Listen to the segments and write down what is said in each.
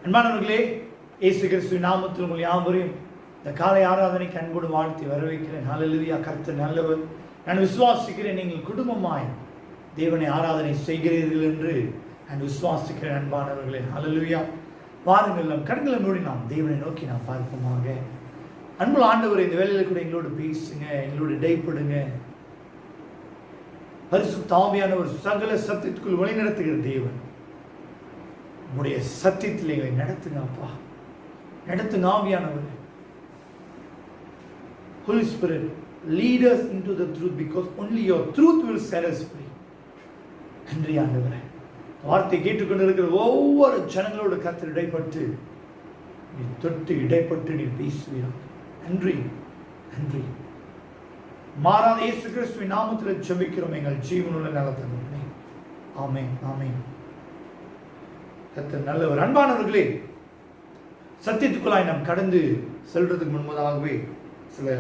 அன்பானவர்களே, இயேசு கிறிஸ்துவின் நாமத்தில் உங்கள் யாவரையும் இந்த காலை ஆராதனைக்கு அன்போடு வாழ்த்தி வரவேற்கிறேன். ஹல்லேலூயா. கர்த்தர் நல்லவர். நான் விசுவாசிக்கிறேன் நீங்கள் குடும்பமாய் தேவனை ஆராதனை செய்கிறீர்கள் என்று நான் விசுவாசிக்கிறேன். அன்பானவர்களே, ஹல்லேலூயா. பாருங்கள், நம் கண்களை மூடி நாம் தேவனை நோக்கி நாம் பார்ப்போமாக. அன்புள்ள ஆண்டவர், இந்த வேலையில் கூட எங்களோடு பேசுங்க, எங்களோடு இடைப்படுங்க. பரிசுத்த ஆவியானவர் சகல சத்தியத்துக்குள் வழி நடத்துகிற தேவன், உங்களுடைய சத்தியத்தில் எங்களை நடத்துங்க அப்பா, நடத்துங்க ஆவியானவர். Holy Spirit, lead us into the truth because only your truth will set us free. நன்றி ஆண்டவரே. வார்த்தை கேட்டுக்கொண்டிருக்கிற ஒவ்வொரு ஜனங்களோட கர்த்தர் இடைப்பட்டு நீ தொட்டு இடைப்பட்டு நீ பேசுவீராக. நன்றி நன்றி. மாறாத இயேசு கிறிஸ்துவின் நாமத்தில் ஜெபிக்கிறோம் எங்கள் ஜீவனுள்ள நலத்தனே. ஆமென் ஆமென். கர்த்தர் நல்லவர். அன்பானவர்களே, சத்தியத்துக்குள்ளாய் நாம் கடந்து செல்றதுக்கு முன்பதாகவே சில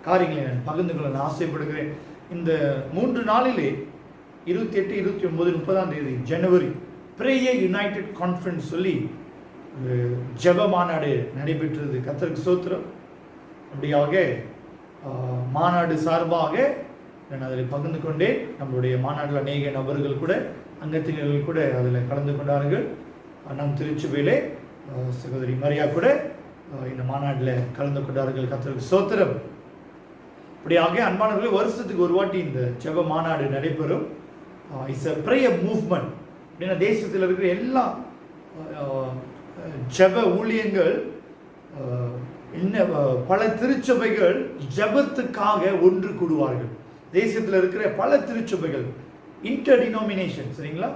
காரியங்களை நான் பகிர்ந்து கொள்ள நான் ஆசைப்படுகிறேன். இந்த 3 நாளிலே 28, 29, 30 ஜனவரி பிரேயர் யுனைடெட் கான்ஃபரன்ஸ் சொல்லி ஜெப மாநாடு நடைபெற்றது. கர்த்தருக்கு ஸ்தோத்திரம். அப்படியாக மாநாடு சார்பாக நான் அதில் பகிர்ந்து கொண்டேன். நம்மளுடைய மாநாட்டில் அநேக நபர்கள் கூட அங்கத்தினர்கள் கூட அதில் கலந்து கொண்டார்கள். நம் திருச்சபையிலே சகோதரி மரியா கூட இந்த மாநாட்டில் கலந்து கொண்டார்கள். கர்த்தருக்கு ஸ்தோத்திரம். அப்படியாக அன்பானவர்களே, வருஷத்துக்கு ஒரு வாட்டி இந்த ஜெப மாநாடு நடைபெறும். It's a prayer movement. அப்படின்னா தேசத்தில் இருக்கிற எல்லா ஜெப ஊழியங்கள், பல திருச்சபைகள் ஜெபத்துக்காக ஒன்று கூடுவார்கள். தேசத்தில் இருக்கிற பல திருச்சபைகள், இன்டர் டினோமினேஷன், சரிங்களா,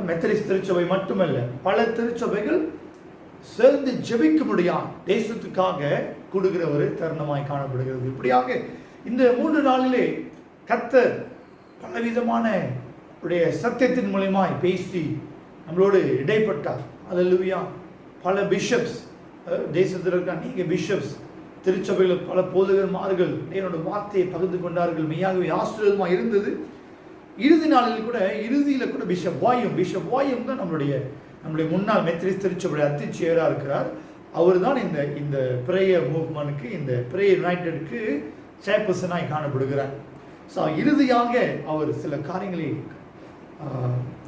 மெத்தடிஸ்ட் திருச்சபை மட்டுமல்ல, பல திருச்சபைகள் சேர்ந்து ஜெபிக்க முடியாது தேசத்துக்காக கொடுக்கிற ஒரு தருணமாய் காணப்படுகிறது. இப்படியாக இந்த 3 நாளிலே கர்த்தர் பலவிதமான சத்தியத்தின் மூலமாய் பேசி நம்மளோடு இடைப்பட்டார். அல்லேலூயா. பல பிஷப்ஸ், தேசத்தில் இருக்கிற அநேக பிஷப்ஸ், திருச்சபையில் பல போதகர்மார்கள் என்னோட வார்த்தையை பகிர்ந்து கொண்டார்கள். மெய்யாகவே ஆசீர்வாதமாக இருந்தது. இறுதி நாளில் கூட, இறுதியில் கூட பிஷப் வாயும் தான் நம்மளுடைய முன்னாள் மெத்தடிஸ்ட் திருச்சபை அத்திச்சேராக இருக்கிறார். அவர் தான் இந்த பிரேயர் மூவ்மெண்ட்டுக்கு, இந்த பிரேயர் யுனைடெடுக்கு சேர்பர்சனாய் காணப்படுகிறார். ஸோ இறுதியாக அவர் சில காரியங்களை,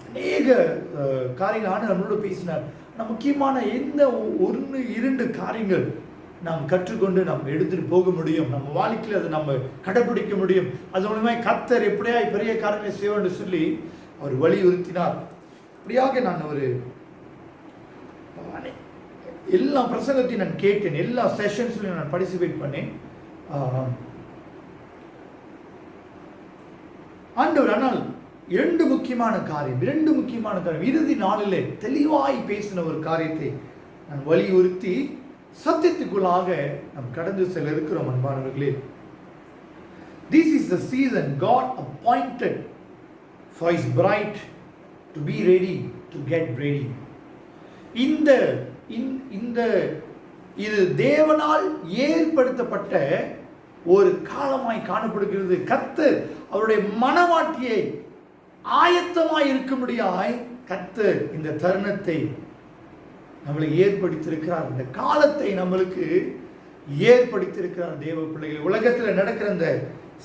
அநேக காரியங்களான நம்மளோட பேசினார். ஆனால் முக்கியமான எந்த 1-2 காரியங்கள் நாம் கற்றுக்கொண்டு நாம் எடுத்துகிட்டு போக முடியும், நம்ம வாழ்க்கையில் அதை நம்ம கடைபிடிக்க முடியும். அது மூலமாக கர்த்தர் எப்படியா பெரிய காரியங்களை செய்ய வேண்டும் சொல்லி அவர் வலியுறுத்தினார். இப்படியாக நான் எல்லா பிரசங்கத்தையும் நான் கேட்டேன், எல்லா செஷன்ஸ்லையும் நான் பார்ட்டிசிபேட் பண்ணேன். ஆண்டவர் ஆனால் 2 முக்கியமான காரியம் இறுதி நாளிலே தெளிவாய் பேசின ஒரு காரியத்தை நான் வலியுறுத்தி சத்தியத்துக்குள்ளாக நாம் கடந்து செல்ல இருக்கிறோம். அன்பானவர்களே, this is the season God appointed for his bride to be ready, to get ready. இது தேவனால் ஏற்படுத்தப்பட்ட ஒரு காலமாய் காணப்படுகிறது. கர்த்தர் அவருடைய மனவாட்டியை ஆயத்தமாய் இருக்கும்படியாய் கர்த்தர் இந்த தருணத்தை நம்மளுக்கு ஏற்படுத்தியிருக்கிறார். இந்த காலத்தை நம்மளுக்கு ஏற்படுத்தியிருக்கிறார். தேவ பிள்ளைகள், உலகத்தில் நடக்கிற இந்த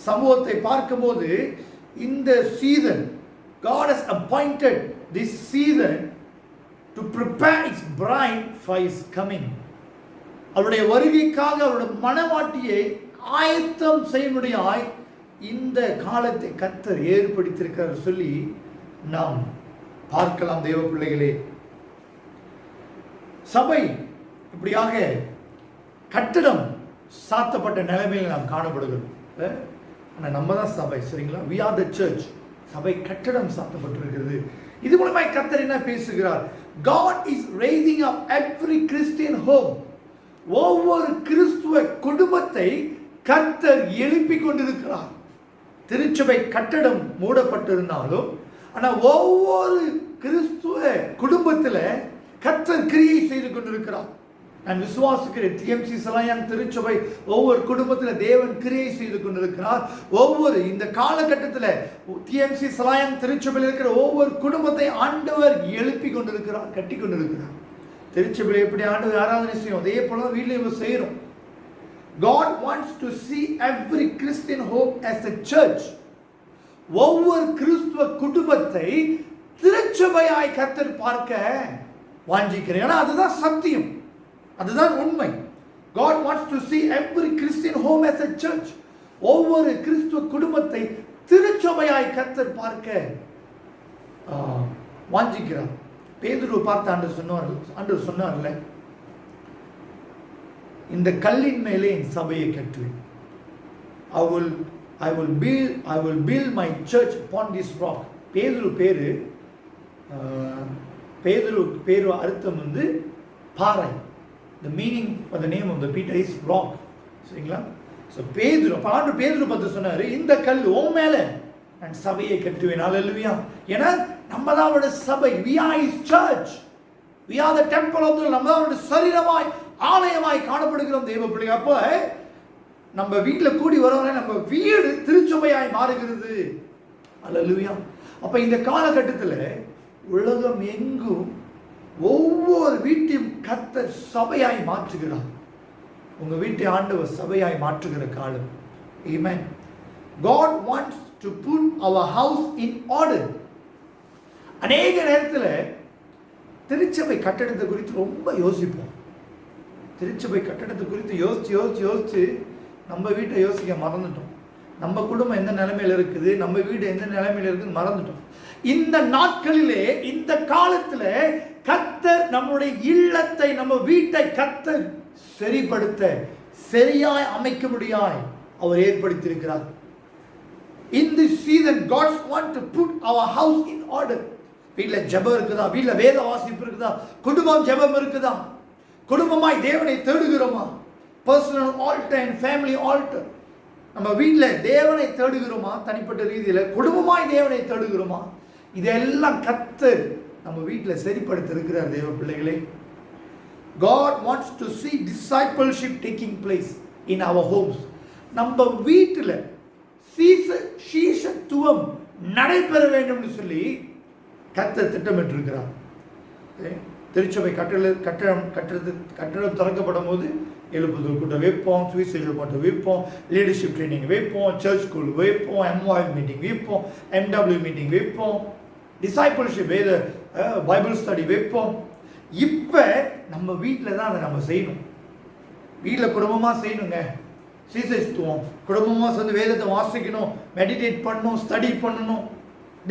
சம்பவத்தை பார்க்கும்போது இந்த season, God has appointed this season to prepare his bride for his coming. அவருடைய வருகைக்காக அவருடைய மனவாட்டியை ஆயத்தம் செய்யும்படியாய் இந்த காலத்தை கர்த்தர் ஏற்படுத்தியிருக்கிறார் சொல்லி நாம் பார்க்கலாம். தேவ பிள்ளைகளே, சபை இப்படியாக கட்டடம் சாத்தப்பட்ட நிலைமையில் நாம் காணப்படுகிறோம். ஆனால் நம்ம தான் சபை, சரிங்களா? we are the church. சபை கட்டடம் சாத்தப்பட்டிருக்கிறது. இது மூலமாய் கர்த்தர் என்ன பேசுகிறார்? God is raising up every Christian home. ஒவ்வொரு கிறிஸ்துவ குடும்பத்தை கர்த்தர் எழுப்பிக் கொண்டிருக்கிறார். திருச்சபை கட்டடம் மூடப்பட்டிருந்தாலும் ஆனால் ஒவ்வொரு கிறிஸ்துவ குடும்பத்தில் கர்த்தர் கிரியை செய்து கொண்டிருக்கிறார். நான் விசுவாசிக்கிறேன், டிஎம்சி சலாயான் திருச்சபை ஒவ்வொரு குடும்பத்தில் தேவன் கிரியை செய்து கொண்டிருக்கிறார். ஒவ்வொரு இந்த காலகட்டத்தில் டிஎம்சி சலாயான் திருச்சபையில் இருக்கிற ஒவ்வொரு குடும்பத்தை ஆண்டவர் எழுப்பி கொண்டிருக்கிறார், கட்டி கொண்டிருக்கிறார். திருச்சபையில் எப்படி ஆண்டு ஆராதனை செய்யும், அதே போல வீட்டில் செய்யறோம். God wants to see every Christian home as a church. ஒவ்வொரு கிறிஸ்துவ குடும்பத்தை திருச்சபையாய் கர்த்தர் பார்க்க வாஞ்சிக்கிறேன். ஏன்னா அதுதான் சத்தியம், அதுதான் உண்மை. God wants to see every Christian home as a church. ஒவ்வொரு கிறிஸ்துவ குடும்பத்தை திருச்சபையாய் கர்த்தர் பார்க்க வாஞ்சிக்கிறார். பேதுரு பார்த்து ஆண்டவர் சொன்னார்ல, இந்த கல்லின் மேலே என் சபையை கட்டுவேன். I will build my church upon this rock. பேதுரு பேரு அர்த்தம் வந்து பாறை. The meaning for the name of the Peter is rock. சரிங்களா? ஸோ பேதுரு பார்த்து சொன்னாரு, இந்த கல் உன் மேல நான் சபையை கட்டுவேன். ஹல்லேலூயா. ஏன்னா நம்ம தான் அவருடைய சபை. We are his church. We are the temple of the Lord. நம்ம அவருடைய சரீரமாய் ஆலயமாய் காணப்படுகிறோம் தேவ பிள்ளைகள். அப்போ நம்ம வீட்டில் கூடி வரவரை நம்ம வீடு திருச்சபையாய் மாறுகிறது. ஹல்லேலூயா. அப்ப இந்த காலகட்டத்தில் உலகம் எங்கும் ஒவ்வொரு வீட்டையும் கர்த்தர் சபையாய் மாற்றுகிறார். உங்க வீட்டை ஆண்டவர் சபையாய் மாற்றுகிற காலம். Amen. God wants to put our house in order. அநேக நேரத்தில் திருச்சபை கட்டடத்தை குறித்து ரொம்ப யோசிப்போம். திருச்சபை கட்டடத்தை குறித்து யோசிச்சு நம்ம வீட்டை யோசிக்க மறந்துட்டோம். நம்ம குடும்பம் எந்த நிலைமையில் இருக்குது, நம்ம வீடு எந்த நிலைமையில் இருக்குன்னு மறந்துட்டோம். இந்த நாட்களிலே, இந்த காலத்தில் கர்த்தர் நம்முடைய இல்லத்தை, நம்ம வீட்டை கர்த்தர் சரிப்படுத்த, சரியாய் அமைக்க முடியாய் அவர் ஏற்படுத்தியிருக்கிறார். In this season God wants to put our house in order. வீட்டில் ஜெபம் இருக்குதா? வீட்டில் வேத வாசிப்பு இருக்குதா? குடும்பம் ஜெபம் இருக்குதா? குடும்பமாய் தேவனை தேடுகிறோமா? Personal altar and family altar. நம்ம வீட்டில் தேவனை தேடுகிறோமா? தனிப்பட்ட ரீதியில் குடும்பமாய் தேவனை தேடுகிறோமா? இதெல்லாம் கர்த்தர் நம்ம வீட்டில் சரிப்படுத்த இருக்கிறார் தேவ பிள்ளைகளே. God wants to see discipleship taking place in our homes. நம்ம வீட்டில் சீஷத்துவம் நடைபெற வேண்டும் சொல்லி கர்த்தர் திட்டமிட்டிருக்கிறார். திருச்சபை கட்டடம் திறக்கப்படும் போது எழுப்புதல் கூட்டம் வைப்போம், சுவிசேஷ கூட்டம் வைப்போம், லீடர்ஷிப் ட்ரைனிங் வைப்போம், சர்ச் ஸ்கூல் வைப்போம், MYF மீட்டிங் வைப்போம், MW மீட்டிங் வைப்போம், டிசைபிள்ஷிப் பைபிள் ஸ்டடி வைப்போம். இப்போ நம்ம வீட்டில் தான் அதை நம்ம செய்யணும். வீட்டில் குடும்பமாக செய்யணுங்க. சீசத்துவம் குடும்பமாக சேர்ந்து வேதத்தை வாசிக்கணும், மெடிடேட் பண்ணணும், ஸ்டடி பண்ணணும்,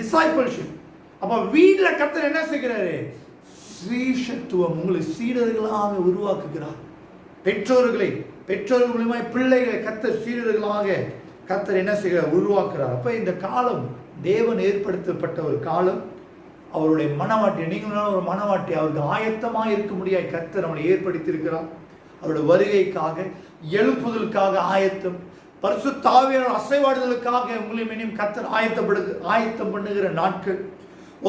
டிசைபிள்ஷிப். அப்போ வீட்டில் கர்த்தர் என்ன செய்கிறாரு? சீஷத்துவம் உங்களை சீடர்களாக உருவாக்குகிறார். பெற்றோர்கள் மூலமாக பிள்ளைகளை கர்த்தர் சீடர்களாக கர்த்தர் என்ன செய்கிறார்? உருவாக்குறார். அப்போ இந்த காலம் தேவன் ஏற்படுத்தப்பட்ட ஒரு காலம். அவருடைய மனவாட்டி, நீங்களும் ஒரு மனவாட்டி, அவருக்கு ஆயத்தமாக இருக்க முடியாது கர்த்தர் நம்மளை ஏற்படுத்தியிருக்கிறார். அவருடைய வருகைக்காக, எழுப்புதலுக்காக ஆயத்தம், பரிசுத்த ஆவியானவர் அசைவாடுதலுக்காக உங்களையும் கர்த்தர் ஆயத்தம் பண்ணுகிற நாட்கள்.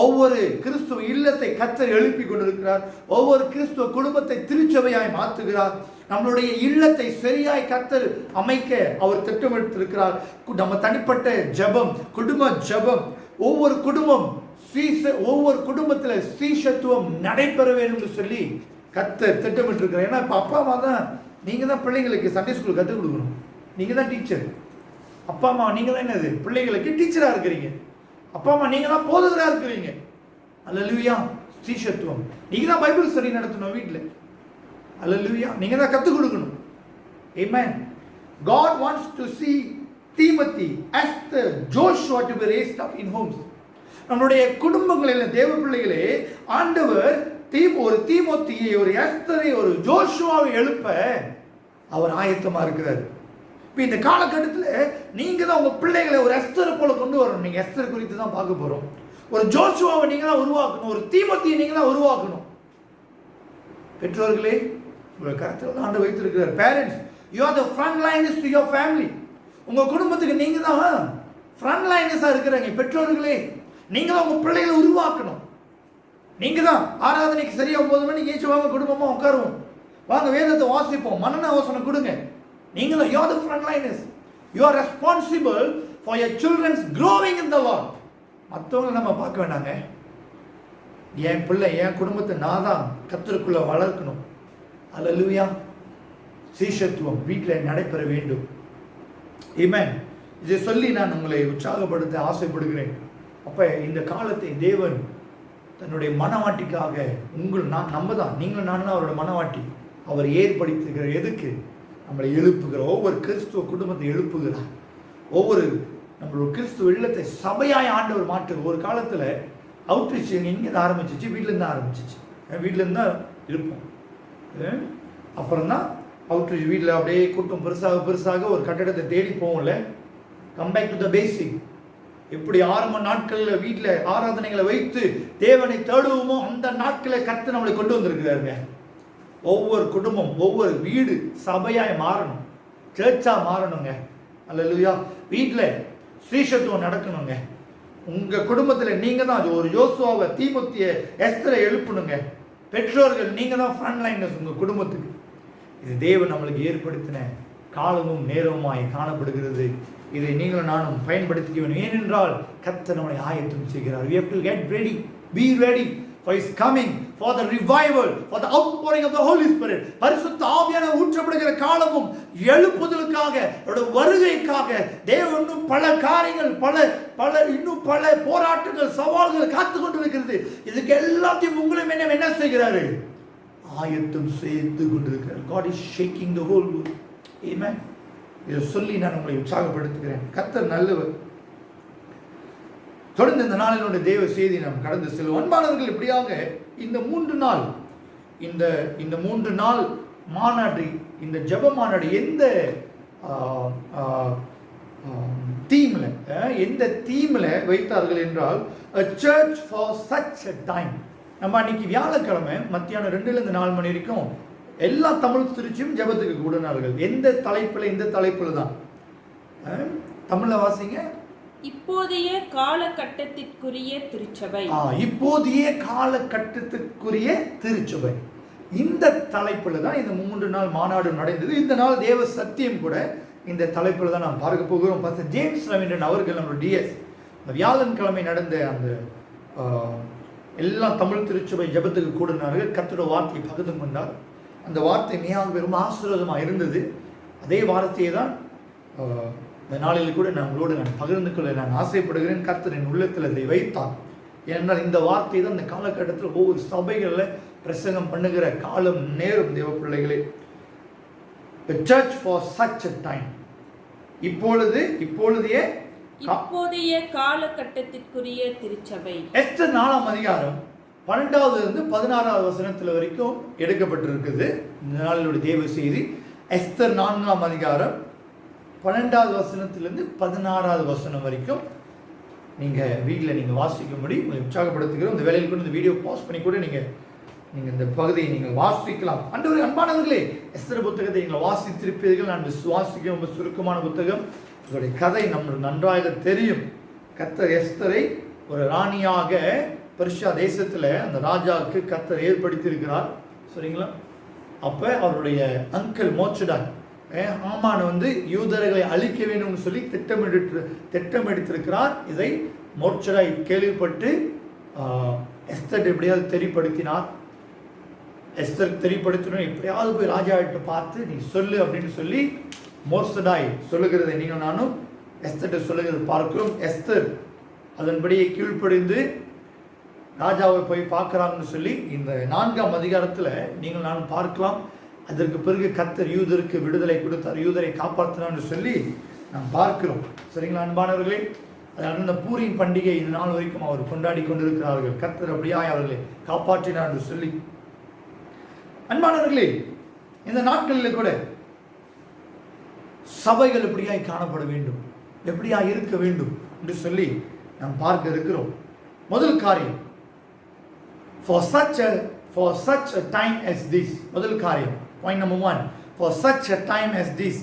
ஒவ்வொரு கிறிஸ்துவ இல்லத்தை கர்த்தர் எழுப்பி கொண்டிருக்கிறார். ஒவ்வொரு கிறிஸ்துவ குடும்பத்தை திருச்சபையாய் மாற்றுகிறார். நம்மளுடைய இல்லத்தை சரியாய் கர்த்தர் அமைக்க அவர் திட்டமிட்டிருக்கிறார். நம்ம தனிப்பட்ட ஜெபம், குடும்ப ஜெபம், ஒவ்வொரு குடும்பத்தில் சீஷத்துவம் நடைபெற வேண்டும் என்று சொல்லி கர்த்தர் திட்டமிட்டிருக்கிறார். ஏன்னா இப்போ அப்பா அம்மா தான், நீங்கள் தான் பிள்ளைங்களுக்கு சண்டே ஸ்கூல் கற்றுக் கொடுக்கணும். நீங்கள் தான் டீச்சர். அப்பா அம்மா நீங்கள் தான் என்னது? பிள்ளைகளுக்கு டீச்சராக இருக்கிறீங்க. அப்பா அம்மா நீங்கள் தான் போதகராக இருக்கிறீங்க. அல்லேலூயா. சீஷத்துவம் நீங்கள் தான் பைபிள் ஸ்டடி நடத்தணும் வீட்டில். அல்லேலூயா. நீங்கள் தான் கற்றுக் கொடுக்கணும். ஆமென். God wants to see Timothy, Esther, Joshua to be raised up in homes. நம்மளுடைய குடும்பங்களில் தேவ பிள்ளைகளே, ஆண்டவர் ஒரு தீமோத்தியை, ஒரு எஸ்தரை, ஒரு ஜோஷுவாவை எழுப்ப அவர் ஆயத்தமாக இருக்கிறார். இப்போ இந்த காலகட்டத்தில் நீங்கள் தான் உங்கள் பிள்ளைகளை ஒரு எஸ்தரை போல கொண்டு வரணும். நீங்கள் எஸ்தர் குறித்து தான் பார்க்க போகிறோம். ஒரு ஜோஷுவாவை நீங்கள் தான் உருவாக்கணும். ஒரு தீமோத்தியை நீங்கள் தான் உருவாக்கணும். பெற்றோர்களே, உங்கள் கருத்தில் ஆண்டு வைத்திருக்கிறார். Parents, you are the front liners to your family. உங்கள் குடும்பத்துக்கு நீங்கள் தான் ஃப்ரண்ட் லைனர்ஸாக இருக்கிறாங்க. பெற்றோர்களே, நீங்கள் தான் உங்கள் பிள்ளைகளை உருவாக்கணும். நீங்கள் தான் ஆராதனைக்கு சரியாக 9 மணிக்கு ஏச்சு வாங்க, குடும்பமாக உட்காருவோம், வாங்க வேதத்தை வாசிப்போம், மனன யோசனை கொடுங்க. நீங்கள் தான், you are the front liners. You are responsible for your children's growing in the lord. மற்றவங்களை நம்ம பார்க்க வேண்டாங்க. என் பிள்ளை என் குடும்பத்தை நான் தான் கர்த்தருக்குள்ள வளர்க்கணும். அல்லேலூயா. சீஷத்துவம் வீட்டில் நடைபெற வேண்டும். ஆமென். இதை சொல்லி நான் உங்களை உற்சாகப்படுத்த ஆசைப்படுகிறேன். அப்போ இந்த காலத்தை தேவன் தன்னுடைய மனவாட்டிக்காக நம்ம தான், நீங்கள் நான் அவரோட மனவாட்டி. அவர் ஏற்படுத்துகிற எதுக்கு? நம்மளை எழுப்புகிற ஒவ்வொரு கிறிஸ்துவ குடும்பத்தை எழுப்புகிறார். ஒவ்வொரு நம்மளோட கிறிஸ்துவ இல்லத்தை சபையாய் ஆண்டவர் மாற்று. ஒரு காலத்தில் அவுட்ரீச் இங்கே தான் ஆரம்பிச்சிச்சு, வீட்டிலேருந்து ஆரம்பிச்சிச்சு. வீட்டிலேருந்து தான் இருப்போம். அப்புறம் தான் அவுட்ரீச். வீட்டில் அப்படியே கூட்டம் பெருசாக ஒரு கட்டடத்தை தேடி போவோம்ல. கம் பேக் டு த பேசிக். எப்படி ஆரம்ப நாட்களில் வீட்டில் ஆராதனைகளை வைத்து தேவனை தேடுவோமோ அந்த நாட்களை கர்த்தர் நம்மளை கொண்டு வந்திருக்கிறாருங்க. ஒவ்வொரு குடும்பம், ஒவ்வொரு வீடு சபையாய் மாறணும், சர்ச்சாக மாறணுங்க. அல்லேலூயா. வீட்டில் ஸ்ரீசத்துவம் நடக்கணுங்க. உங்கள் குடும்பத்தில் நீங்கள் தான் ஒரு யோசுவாவை, தீமோத்தேயுவை, எஸ்தரை எழுப்பணுங்க. பெற்றோர்கள் நீங்கள் தான் ஃப்ரண்ட் லைனர்ஸ் உங்கள் குடும்பத்துக்கு. இது தேவன் நம்மளுக்கு ஏற்படுத்தின காலமும் நேரமுமாய் காணப்படுகிறது. இதை நீங்களும் நானும் பயன்படுத்திக்க வேண்டும். ஏனென்றால் கர்த்தர் நம்மளை ஆயத்தம் செய்கிறார். We have to get ready, be ready for his coming, for the revival, for the outpouring of the Holy Spirit. பரிசுத்த ஆவியானவர் ஊற்றப்படுகிற காலமும் எழுப்புதலுக்காக, அவருடைய வருகைக்காக தேவன் இன்னும் பல காரியங்கள், இன்னும் பல போராட்டங்கள், சவால்கள் காத்து கொண்டிருக்கிறது. இதுக்கு எல்லாத்தையும் உங்களும் என்ன செய்கிறாரு? ஆயத்தம் செய்து கொண்டிருக்கிறார். God is shaking the whole world. Amen. இதை சொல்லி நான் உங்களை உற்சாகப்படுத்துகிறேன். கர்த்தர் நல்லவர். தொடர்ந்து இந்த நாளினுடைய தேவ செய்தி நாம் கடந்து செல்வோம். அன்பானவர்கள், இப்படியாக இந்த 3 நாள் இந்த 3 நாள் மாநாடு, இந்த ஜெப மாநாடு எந்த தீம்ல வைத்தார்கள் என்றால் a church for such a time. நம்ம அன்னைக்கு வியாழக்கிழமை மத்தியானம் 2லேருந்து 4 மணி வரைக்கும் எல்லா தமிழ் திருச்சியும் ஜெபத்துக்கு கூடினார்கள். எந்த தலைப்பில்? இந்த தலைப்பில் தான். தமிழ்ல வாசிங்க. இப்போதைய காலகட்டத்திற்குரிய திருச்சபை. இப்போதைய காலகட்டத்திற்குரிய திருச்சபை. இந்த தலைப்பில் தான் இந்த 3 நாள் மாநாடு நடந்தது. இந்த நாள் தேவ சத்தியம் கூட இந்த தலைப்பில் தான் நாம் பார்க்க போகிறோம். பாஸ்டர் ஜேம்ஸ் ரவீந்திரன் அவர்கள், நம்மளோட டிஎஸ், வியாழக்கிழமை நடந்த அந்த எல்லா தமிழ் திருச்சபை ஜெபத்துக்கு கூடினார்கள். கர்த்தருடைய வார்த்தையை பகிர்ந்து கொண்டார். அந்த வார்த்தை மிகவும் பெரும் ஆசீர்வாதமாக இருந்தது. அதே வார்த்தையை தான் இந்த நாளில் கூட உங்களோடு நான் பகிர்ந்து கொள்ள நான் ஆசைப்படுகிறேன். கர்த்தர் என் உள்ளத்தில் அதை வைத்தார். ஏனென்றால் இந்த வார்த்தை தான் இந்த காலகட்டத்தில் ஒவ்வொரு சபைகளில் பிரசங்கம் பண்ணுகிற காலம் நேரம். தேவ பிள்ளைகளே, the church for such a time. இப்பொழுதைய காலகட்டத்திற்குரிய திருச்சபை. எஸ்தர் 4ஆம் அதிகாரம் 12வது 16வது வசனத்தில் வரைக்கும் எடுக்கப்பட்டிருக்குது இந்த நாளினுடைய தேவ செய்தி. எஸ்தர் 4ஆம் அதிகாரம் 12வது வசனத்திலிருந்து 16வது வசனம் வரைக்கும் நீங்கள் வீட்டில் வாசிக்கும்படி உங்களை உற்சாகப்படுத்துகிறோம். இந்த வேலையில் கூட இந்த வீடியோ பாஸ் பண்ணி கூட நீங்கள் இந்த பகுதியை நீங்கள் வாசிக்கலாம். அன்பானவர்களே, எஸ்தர் புத்தகத்தை நீங்கள் வாசித்திருப்பீர்கள் நான் விசுவாசிக்க. ரொம்ப சுருக்கமான புத்தகம். இதோடைய கதை நம்மளுக்கு நன்றாக தெரியும். கர்த்தர் எஸ்தரை ஒரு ராணியாக பெர்ஷியா தேசத்தில் அந்த ராஜாவுக்கு கர்த்தர் ஏற்படுத்தியிருக்கிறார். சரிங்களா? அப்போ அவருடைய அங்கிள் மோர்ச்சடாய் ஆமான் யூதர்களை அழிக்க வேண்டும்னு சொல்லி திட்டமெடுத்திருக்கிறார். இதை மோர்ச்சடாய் கேள்விப்பட்டு எஸ்தர் எப்படியாவது தெரியப்படுத்தினார். எஸ்தர் தெரியப்படுத்தணும், எப்படியாவது போய் ராஜாவிட்ட பார்த்து நீ சொல்லு அப்படின்னு சொல்லி மோர்சடாய் சொல்லுகிறதை நீங்கள் நானும் எஸ்தர்கிட்ட சொல்லுகிறது பார்க்கிறோம். எஸ்தர் அதன்படியே கீழ்ப்படிந்து ராஜாவை போய் பார்க்குறாங்கன்னு சொல்லி இந்த 4ஆம் அதிகாரத்தில் நீங்கள் நானும் பார்க்கலாம். அதற்கு பிறகு கர்த்தர் யூதருக்கு விடுதலை கொடுத்தார், யூதரை காப்பாற்றினான்னு சொல்லி நாம் பார்க்கிறோம். சரிங்களா அன்பானவர்களே? அதனால் இந்த பூரின் பண்டிகை இந்த நாள் வரைக்கும் அவர் கொண்டாடி கொண்டிருக்கிறார்கள். கர்த்தர் அப்படியாய் அவர்களை காப்பாற்றினார் என்று சொல்லி. அன்பானவர்களே, இந்த நாட்களில் கூட சபைகள் எப்படியாய் காணப்பட வேண்டும், எப்படியாய் இருக்க வேண்டும் என்று சொல்லி நாம் பார்க்க இருக்கிறோம். முதல் காரியம், for such a time as this. முதல் காரியம், point number 1, for such a time as this.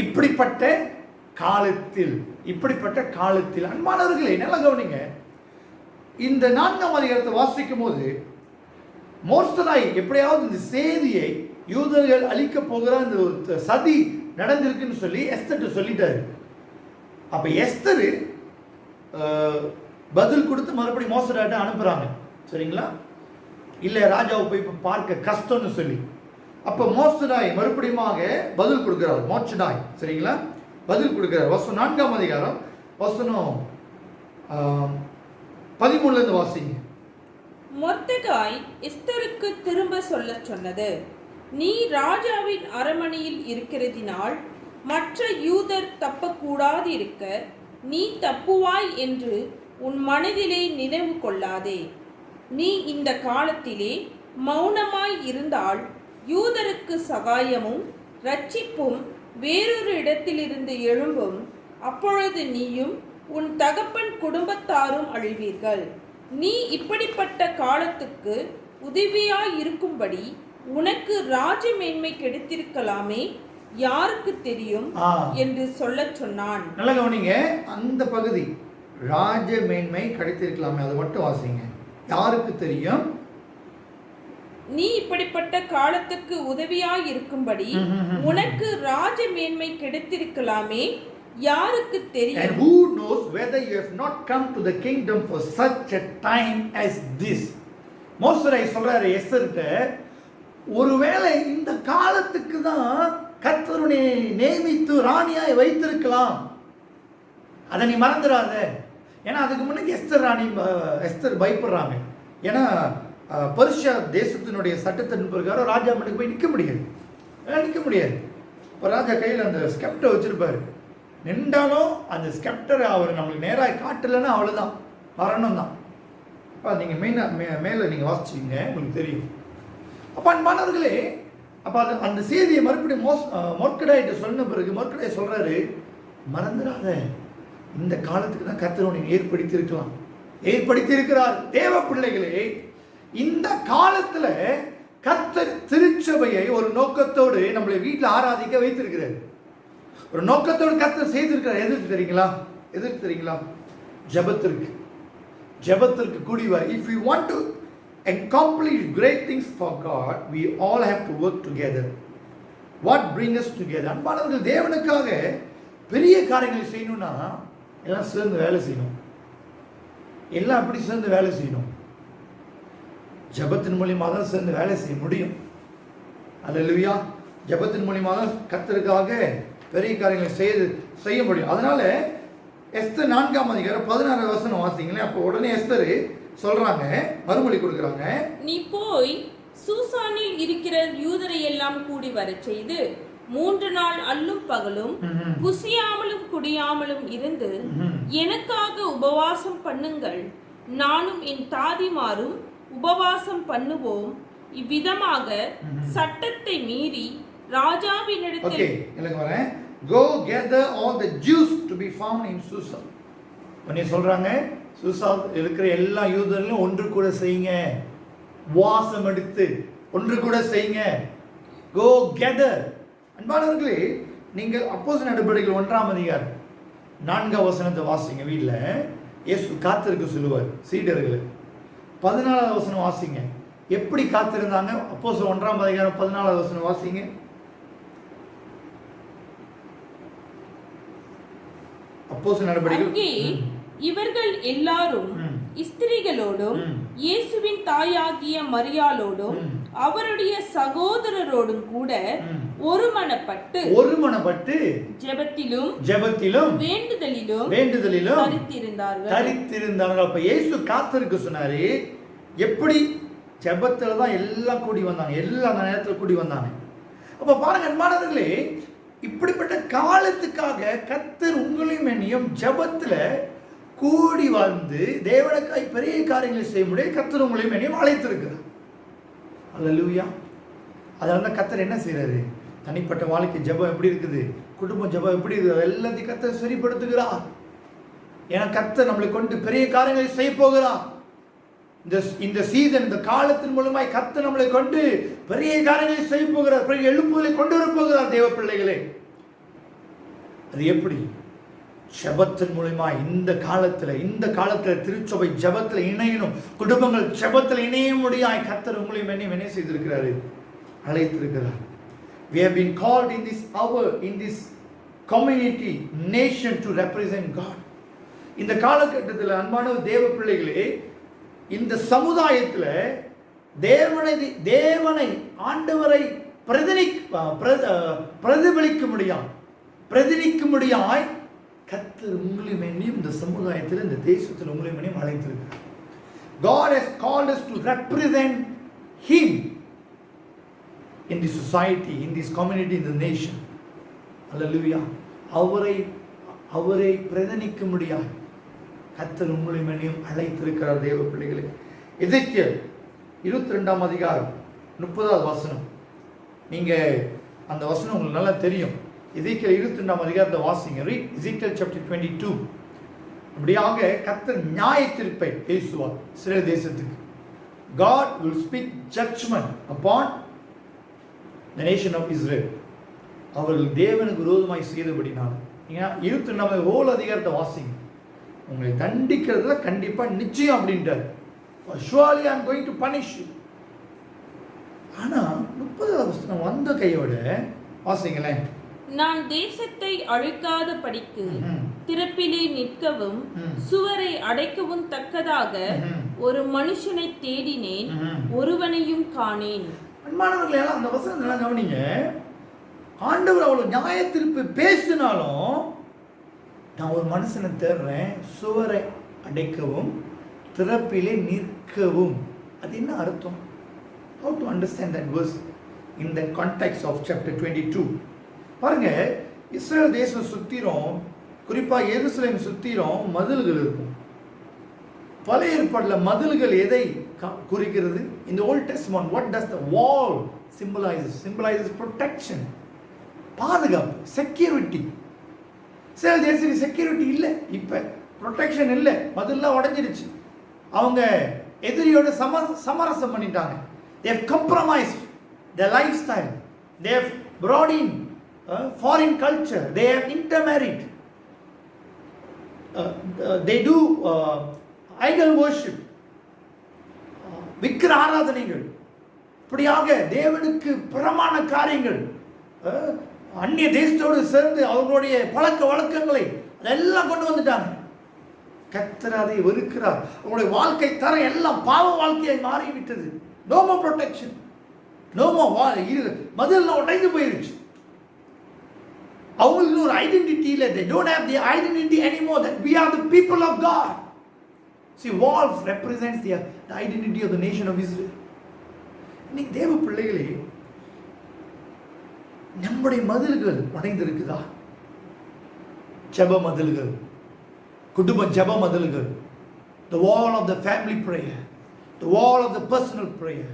இப்படிப்பட்ட காலத்தில் அன்பானவர்களே நல்லா கவனிங்க. இந்த 4ஆம் அதிகாரத்தை வாசிக்கும் போது மோர்சதாய் எப்படியாவது இந்த செய்தியை யூதர்கள் அழிக்க போகிற இந்த ஒரு சதி நடந்திருக்குன்னு சொல்லி எஸ்தர்ட்டு சொல்லிட்டாரு. அப்ப எஸ்தர் பதில் கொடுத்து மறுபடியும் மோசடாட்ட அனுப்புறாங்க. சரிங்களா? இல்லை ராஜாவை போய் பார்க்க கஷ்டம்னு சொல்லி. அப்போ மோசடாய் மறுபடியும் பதில் கொடுக்கிறார். மோட்சடாய் சரிங்களா பதில் கொடுக்கிறார். வசனம் 4ஆம் அதிகாரம் வசனம் 13 வாசிங்க. மொர்தெகாய் எஸ்தருக்கு திரும்ப சொல்லச் சொன்னது, நீ ராஜாவின் அரண்மனையில் இருக்கிறதினால் மற்ற யூதர் தப்பக்கூடாது இருக்க நீ தப்புவாய் என்று உன் மனதிலே நினைவு கொள்ளாதே. நீ இந்த காலத்திலே மௌனமாய் இருந்தால் யூதருக்கு சகாயமும் இரட்சிப்பும் வேறொரு இடத்திலிருந்து எழும்பும். அப்பொழுது நீயும் உன் தகப்பன் குடும்பத்தாரும் அழிவீர்கள். நீ இப்படிப்பட்ட காலத்துக்கு உதவியாய் இருக்கும்படி உனக்கு ராஜ மேன்மை கிடைத்திருக்கலாமே, யாருக்கு தெரியும் என்று சொல்லச் சொன்னான். நல்ல கவனிங்க, அந்த பகுதி ராஜ மேன்மை கிடைத்திருக்கலாமே, அது மட்டும் வாசிங்க. யாருக்கு தெரியும்? நீ இப்படிப்பட்ட காலத்துக்கு உதவியாய் இருக்கும்படி உனக்கு ராஜ மேன்மை கிடைத்திருக்கலாமே, யாருக்கு தெரியும்? And who knows whether you have not come to the kingdom for such a time as this. மோசரை சொல்றாரு எஸ்தர்கிட்ட, ஒருவேளை இந்த காலத்துக்கு தான் கர்த்தருனை நியமித்து ராணியாய் வைத்திருக்கலாம், அதை நீ மறந்துடாத. ஏன்னா அதுக்கு முன்னாடி எஸ்தர் பயப்படுறாங்க. ஏன்னா பர்ஷியா தேசத்தினுடைய சட்டத்தின் பிரகாரம் ராஜா மனுக்கு போய் நிற்க முடியாது. இப்போ ராஜா கையில் அந்த ஸ்கெப்டை வச்சிருப்பாரு. நின்றாலும் அந்த ஸ்கெப்டரை அவர் நம்மளுக்கு நேராக காட்டலைன்னா அவ்வளோதான், மரணம் தான். அப்போ நீங்கள் மேலே நீங்கள் வாசிச்சிங்க, உங்களுக்கு தெரியும். அப்போ அன்பானவர்களே, அப்போ அந்த செய்தியை மறுபடியும் மொர்கெடாயிட்ட சொன்ன பிறகு மொர்கெடாய் சொல்கிறாரு, மறந்துடாத, இந்த காலத்துக்கு தான் கர்த்தர் உன்னை ஏற்படுத்தியிருக்கிறார். தேவ பிள்ளைகளே, இந்த காலத்தில் கர்த்தர் திருச்சபையை ஒரு நோக்கத்தோடு நம்மளை வீட்டில் ஆராதிக்க வைத்திருக்கிறார். ஒரு நோக்கத்தோடு கர்த்தர் செய்திருக்கிறார். எதற்கு தெரியுங்களா? ஜெபத்திற்கு கூடிவார். If we want to accomplish great things for God, we all have to work together. What brings us together? அன்பானவர்கள், தேவனுக்காக பெரிய காரியங்களை செய்யணும்னா எல்லாம் சேர்ந்து வேலை செய்யணும். எல்லாம் அப்படி சேர்ந்து வேலை செய்யணும். ஜெபத்தின் மூலியமாக தான் சேர்ந்து வேலை செய்ய முடியும். அல்லேலூயா. ஜெபத்தின் மூலியமாக தான் கர்த்தருக்காக பெரிய காரியங்களை செய்ய முடியும். அதனால எஸ்தர் 4ஆம் அதிகாரம் 16 வசனம் வாசிங்களேன். அப்போ உடனே எஸ்தர் சொல்றாங்க, மறுமொழி கொடுக்குறாங்க, நீ போய் சூசானில் இருக்கிற யூதரை எல்லாம் கூடி வரச் செய்து 3 நாள் அல்லும் பகலும் புசியாமலும் குடியாமலும் இருந்து எனக்காக உபவாசம் பண்ணுங்கள். நானும் என் தாதிமாரும் உபவாசம் பண்ணுவோம். இவ்விதமாக சட்டத்தை மீறி ராஜாவினிடத்தில் go gather all the Jews to be found in Susa. உடனே சொல்றாங்க, சூசா இருக்கிற எல்லா யூதர்களும் ஒன்று கூட செய்யுங்க, வாசம் எடுத்து ஒன்று கூட செய்யுங்க. go gather. அன்பானவர்களே, நீங்கள் அப்போஸ்தலர் நடபடிகள் 1ஆம் அதிகாரம் 4ஆம் வசனத்தை வாசிங்க. வீட்டில் இயேசு காத்திருக்க சொல்லுவார் சீடர்களை. 14ஆம் வசனம் வாசிங்க. எப்படி காத்திருந்தாங்க? அப்போஸ்தலர் 1ஆம் அதிகாரம் 14ஆம் வசனம் வாசிங்க. அப்போஸ்தலர் நடபடிகள். இவர்கள் எல்லாரும் ஸ்திரீகளோடும் இயேசுவின் தாயாகிய மரியாளோடும் அவருடைய சகோதரரோடும் கூட ஒருமனப்பட்டு ஜெபத்திலும் வேண்டுதலிலும் தரித்திருந்தார்கள். அப்ப இயேசு காத்திருக்க சொன்னாரு. எப்படி? ஜெபத்துல தான் எல்லாம் கூடி வந்தாங்க, எல்லா நேரத்துல கூடி வந்தாங்க. அப்ப பாருங்க அன்பானவர்களே, இப்படிப்பட்ட காலத்துக்காக கர்த்தர் உங்களையும் என்னையும் ஜெபத்துல கூடி வந்து தேவனுக்காய் பெரிய காரியங்களை செய்ய முடியும். கர்த்தர் உங்களையும் என்னையும் அழைத்திருக்கிறார். அல்லேலூயா. அதனால தான் கர்த்தர் என்ன செய்யறாரு? தனிப்பட்ட வாழ்க்கை ஜெபம் எப்படி இருக்குது, குடும்ப ஜெபம் எப்படி இருக்குது, எல்லாத்தையும் கர்த்தர் சரிப்படுத்துகிறார். ஏன்னா கர்த்தர் நம்மளை கொண்டு பெரிய காரியங்களை செய்ய போகிறார். இந்த சீசன், இந்த காலத்தின் மூலமாய் கர்த்தர் நம்மளை கொண்டு பெரிய காரியங்களை செய்ய போகிறார், பெரிய எழுப்புதலை கொண்டு வர போகிறார். தேவ பிள்ளைகளே, அது எப்படி? ஜெபத்தின் மூலமா. இந்த காலத்துல திருச்சபை ஜெபத்துல இணையணும், குடும்பங்கள் ஜெபத்துல இணைய முடியாய் கர்த்தர் உங்களையும் என்ன செய்திருக்கிறாரு? அழைத்திருக்கிறார். We have been called in this hour, in this community, nation to represent God. இந்த காலகட்டத்தில் அன்பான தேவ பிள்ளைகளே, இந்த சமுதாயத்தில் தேவனை ஆண்டவரை பிரதிநிக்க முடியாய் கர்த்தர் உங்களையும் என்னையும் இந்த சமுதாயத்தில், இந்த தேசத்தில் உங்களையும் என்னையும் அழைத்திருக்கிறார். God has called us to represent Him in the society, in this community, in the nation. Hallelujah. அவரை பிரதிநிக்க முடியாது கர்த்தர் உங்களையும் என்னையும் அழைத்திருக்கிறார் தேவ பிள்ளைகளே. எசேக்கியேல் 22ஆம் அதிகாரம் 30வது வசனம். நீங்க அந்த வசனம் உங்களுக்கு நல்லா தெரியும். எசேக்கியேல் 22ஆம் அதிகாரத்தை வாசிங்க. Read Ezekiel chapter 22. அப்படியாக கர்த்தர் நியாய தீர்ப்பை பேசுவார் இஸ்ரவேல் தேசத்துக்கு. God will speak judgment upon the nation of Israel. அவர்கள் தேவனுக்கு விரோதமாய் செய்தபடினால். நீங்க 22ஆம் ஹோல் அதிகாரத்தை வாசிங்க. உங்களை தண்டிக்கிறதுல கண்டிப்பா நிச்சயம் அப்படின்றார். Surely I am going to punish you. ஆனா 30வது வசனம் வந்த கையோட வாசிங்களேன். நான் தேசத்தை அழிக்காத படிக்கு திறப்பிலே நிற்கவும் சுவரை அடைக்கவும் தக்கதாக ஒரு மனுஷனை தேடினேன், ஒருவனையும் காணேன். அன்பானவர்களே, அந்த வசனம் நல்லா கவனிங்க. ஆண்டவர் அவ்வளவு நியாய தீர்ப்பு பேசினாலும் நான் ஒரு மனுஷனை தேடுறேன், சுவரை அடைக்கவும் திறப்பிலே நிற்கவும். அது என்ன அர்த்தம்? How to understand that verse in the context of chapter 22? பாருங்க, இஸ்ரேல் தேசம் சுத்திரும், குறிப்பாக எருசலேம் சுத்திரும் மதில்கள் இருக்கும். பழைய ஏற்பாட்டில் மதில்கள் எதை குறிக்கிறது? In the Old Testament, what does the wall symbolizes? Symbolizes protection, பாதுகாப்பு, செக்யூரிட்டி. இஸ்ரேல் தேசத்துக்கு செக்யூரிட்டி இல்லை, இப்போ ப்ரொடெக்ஷன் இல்லை, மதில்லாம் உடைஞ்சிருச்சு. அவங்க எதிரியோட சமரசம் பண்ணிட்டாங்க. They have compromised their lifestyle. They have brought in foreign culture. They have intermarried. They do idol worship, விக்கிர ஆராதனைகள், இப்படியாக தேவனுக்கு புறமான காரியங்கள், அந்நிய தேசத்தோடு சேர்ந்து அவர்களுடைய பழக்க வழக்கங்களை அதெல்லாம் கொண்டு வந்துட்டாங்க. கர்த்தர் அதை வெறுக்கிறார். அவங்களுடைய வாழ்க்கை தரம் எல்லாம் பாவ வாழ்க்கையை மாறிவிட்டது. No more protection, no more மதில் உடைந்து போயிருச்சு. அவங்களுக்கு ஒரு ஐடென்டிட்டி இல்லை. They don't have the identity anymore that we are the people of God. See, wall represents the identity of the nation of Israel. இன்னைக்கு தேவ பிள்ளைகளே, நம்முடைய மதில்கள் உடைந்திருக்குதா? ஜெப மதில்கள், குடும்ப ஜெப மதில்கள், the wall of the family prayer, the wall of the personal prayer,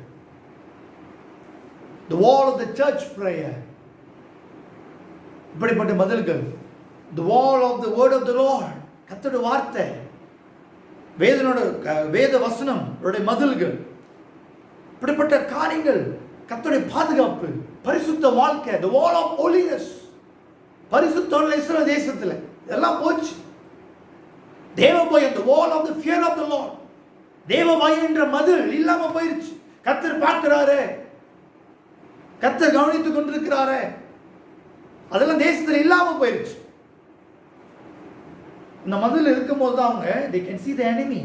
the wall of the church prayer, இப்படிப்பட்ட மதில்கள், the wall of the word of the Lord, கர்த்தருடைய வார்த்தை, வேத வசனம் மதில்கள், இப்படிப்பட்ட காரியங்கள், கர்த்தருடைய பாதுகாப்பு, பரிசுத்த வாழ்க்கை, the wall of holiness, பரிசுத்த இஸ்ரவேல் தேசத்தில் இதெல்லாம் போச்சு. தேவ பயம், the wall of the fear of the Lord, தேவ பயம் என்ற மதில் இல்லாம போயிருச்சு. கர்த்தர் பார்க்கிறாரு, கர்த்தர் கவனித்துக் கொண்டிருக்கிறாரு, அதெல்லாம் தேசத்தில் இல்லாம போயிருச்சு. இந்த மதில் இருக்கும் போது தான் அவங்க they can see the enemy.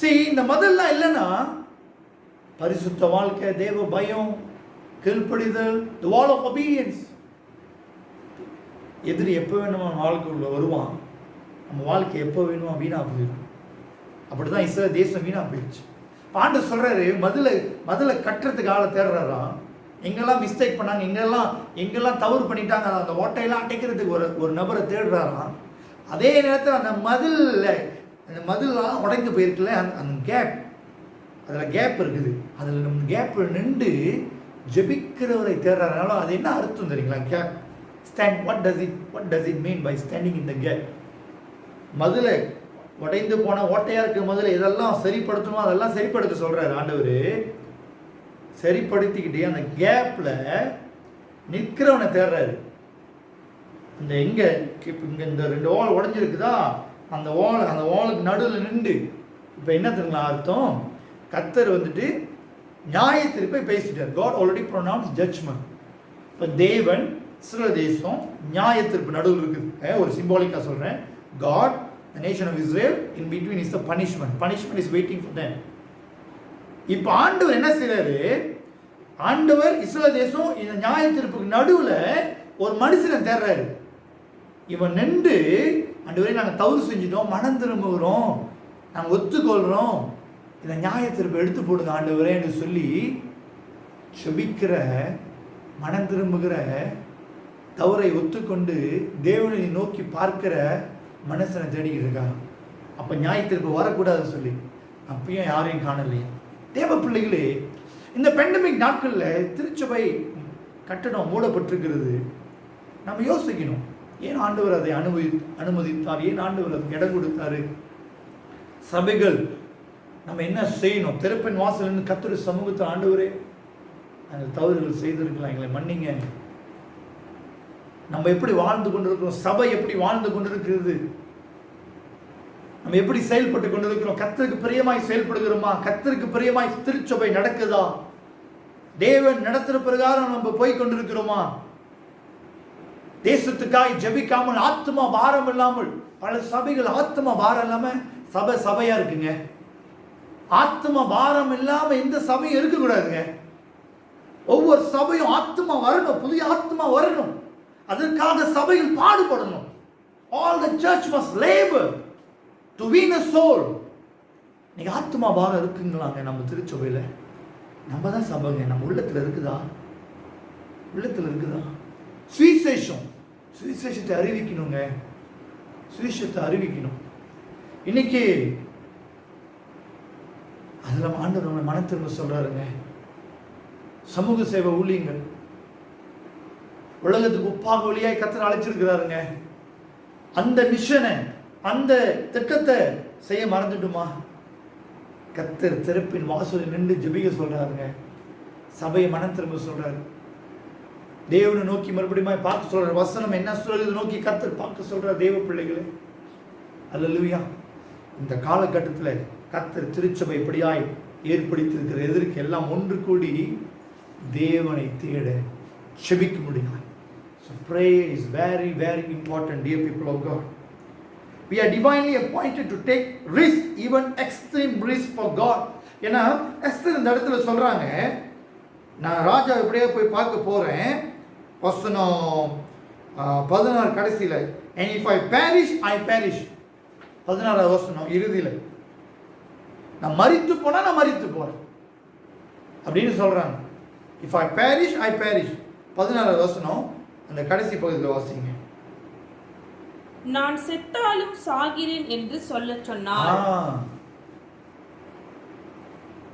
See, இந்த மதில்லாம் இல்லைன்னா பரிசுத்த வாழ்க்கை, தேவ பயம், கீழ்ப்படிதல், the wall of obedience. எதிரி எப்போ வேணுமா வாழ்க்கைக்குள்ள வருவான், நம்ம வாழ்க்கை எப்போ வேணுமா வீணா போயிடும். அப்படிதான் இஸ்ரவேல் தேசம் வீணா போயிடுச்சு. ஆண்டவர் சொல்றாரு, மதிலை கட்டுறதுக்கு ஆளை தேடுறாராம். எங்கெல்லாம் மிஸ்டேக் பண்ணாங்க, எங்கெல்லாம் தவறு பண்ணிட்டாங்க, அந்த ஓட்டையெல்லாம் அடைக்கிறதுக்கு ஒரு நபரை தேடுறாராம். அதே நேரத்தில் அந்த மதில்லாம் உடைந்து போயிருக்குல்ல, அந்த கேப், அதில் கேப் இருக்குது, அதில் நம்ம கேப்பில் நின்று ஜெபிக்கிறவரை தேடுறதுனால அது என்ன அர்த்தம் தெரியுங்களா? Cab stand, what does it mean by standing in the gap? மதிலை உடைந்து போன ஓட்டையாக இருக்க மதில் இதெல்லாம் சரிப்படுத்தணும், அதெல்லாம் சரிப்படுத்த சொல்கிறார் ஆண்டவர். சரிப்படுத்திக்கிட்டு அந்த கேப்பில் நிற்கிறவனை தேடுறாரு. இந்த இங்கே இந்த 2 வால் உடஞ்சிருக்குதா, அந்த வாலுக்கு நடுவில் நின்று இப்போ என்ன தெரியுங்களா அர்த்தம்? கர்த்தர் வந்துட்டு நியாய தீர்ப்பை பேசிட்டார். God already pronounced judgment. இப்போ தேவன் இஸ்ரவேல் தேசம் நியாய தீர்ப்பு நடுவில் இருக்குது. ஒரு சிம்பாலிக்காக சொல்கிறேன். God the nation of Israel. In between is the punishment. Punishment is waiting for them. இப்போ ஆண்டவர் என்ன செய்றாரு? ஆண்டவர் இஸ்ரவேல் தேசம் இந்த நியாய தீர்ப்புக்கு நடுவுல ஒரு மனுஷனை தேடுறாரு. இவன் நின்று, ஆண்டவரே நாங்கள் தவறு செஞ்சிட்டோம், மனம் திரும்புகிறோம், நாங்கள் ஒத்துக்கொள்கிறோம், இந்த நியாய தீர்ப்பை எடுத்து போடுங்க ஆண்டவரே என்று சொல்லி செபிக்கிற, மனம் திரும்புகிற, தவறை ஒத்துக்கொண்டு தேவனை நோக்கி பார்க்கிற மனுஷனை தேடிக்கிட்டு இருக்காங்க. அப்போ நியாய தீர்ப்பு வரக்கூடாதுன்னு சொல்லி அப்பயும் யாரையும் காணலையே. தேவ பிள்ளைகளே, இந்த பெண்டமிக் நாட்களில் திருச்சபை கட்டணம் மூடப்பட்டிருக்கிறது. நம்ம யோசிக்கணும், ஏன் ஆண்டவர் அதை அனுமதித்தார்? ஏன் ஆண்டவர் அதுக்கு இடம் கொடுத்தாரு? சபைகள் நம்ம என்ன செய்யணும்? திறப்பின் வாசல் கர்த்தருடைய சமூகத்தில், ஆண்டவரே அந்த தவறுகள் செய்திருக்கலாம், எங்களை மன்னிங்க. நம்ம எப்படி வாழ்ந்து கொண்டிருக்கிறோம்? சபை எப்படி வாழ்ந்து கொண்டிருக்கிறது? நம்ம எப்படி செயல்பட்டு கொண்டிருக்கிறோம்? கர்த்தருக்கு பிரியமாய் செயல்படுகிறோமா? கர்த்தருக்கு பிரியமாய் திருச்சபை நடக்குதா? தேவன் நடத்துகிற பிரகாரம் நம்ம போய் கொண்டிருக்கிறோமா? தேசத்துக்காய் ஜெபிக்காமல், ஆத்மா பாரம் இல்லாமல், பல சபைகள் ஆத்மா பாரம் இல்லாம சபையா இருக்குங்க. ஆத்மா பாரம் இல்லாம எந்த சபையும் இருக்கக்கூடாதுங்க. ஒவ்வொரு சபையும் ஆத்மா வரணும், புதிய ஆத்மா வரணும். அதற்காக சபைகள் பாடுபடணும். All the church must labor to win a soul. நீங்க ஆத்மா பாரம் இருக்குங்களாங்க நம்ம திருச்சபையில? நம்ம தான் சபைங்க. நம்ம உள்ளத்துல இருக்குதா? உள்ளத்துல இருக்குதா? சுவிசேஷத்தை அறிவிக்கணுங்க. சுவிசேஷத்தை அறிவிக்கணும். இன்னைக்கு அதுல ஆண்டவர் மனம் திரும்ப சொல்றாருங்க. சமூக சேவை ஊழியங்கள் உலகத்துக்கு உப்பாக ஒளியாய் கர்த்தர் அழைச்சிருக்கிறாருங்க. அந்த மிஷனை, அந்த திட்டத்தை செய்ய மறந்துட்டுமா? கர்த்தர் திறப்பின் வாசலில் நின்று ஜெபிக்க சொல்றாருங்க. சபையை மனம் திரும்ப சொல்றாரு. தேவனை நோக்கி மறுபடியும் பார்க்க சொல்றாரு. வசனம் என்ன சொல்றது நோக்கி கர்த்தர் பார்க்க சொல்றார். தேவ பிள்ளைகளே, அல்லேலூயா. இந்த காலகட்டத்தில் கர்த்தர் திருச்சபை இப்படியாய் ஏற்படுத்தியிருக்கிற எதற்கு எல்லாம் ஒன்று கூடி தேவனை தேட செபிக்க முடியும். So prayer is very, very important, dear people of God. We are divinely appointed to take risk, even extreme risk for God. ஏன்னா எஸ்தர் இந்த இடத்துல சொல்றாங்க, நான் ராஜா எப்படியே போய் பார்க்க போறேன். வசனம் 16 கடைசியில, and if I perish, I perish. 16 வசனம் இறுதியில, நான் மரித்து போனா நான் மரித்து போறேன் அப்படின்னு சொல்றாங்க. If I perish, I perish. 16 வசனம் அந்த கடைசி பகுதியில் வாசிங்க. நான் செத்தாலும் சாகிறேன் என்று சொல்ல சொன்னார்.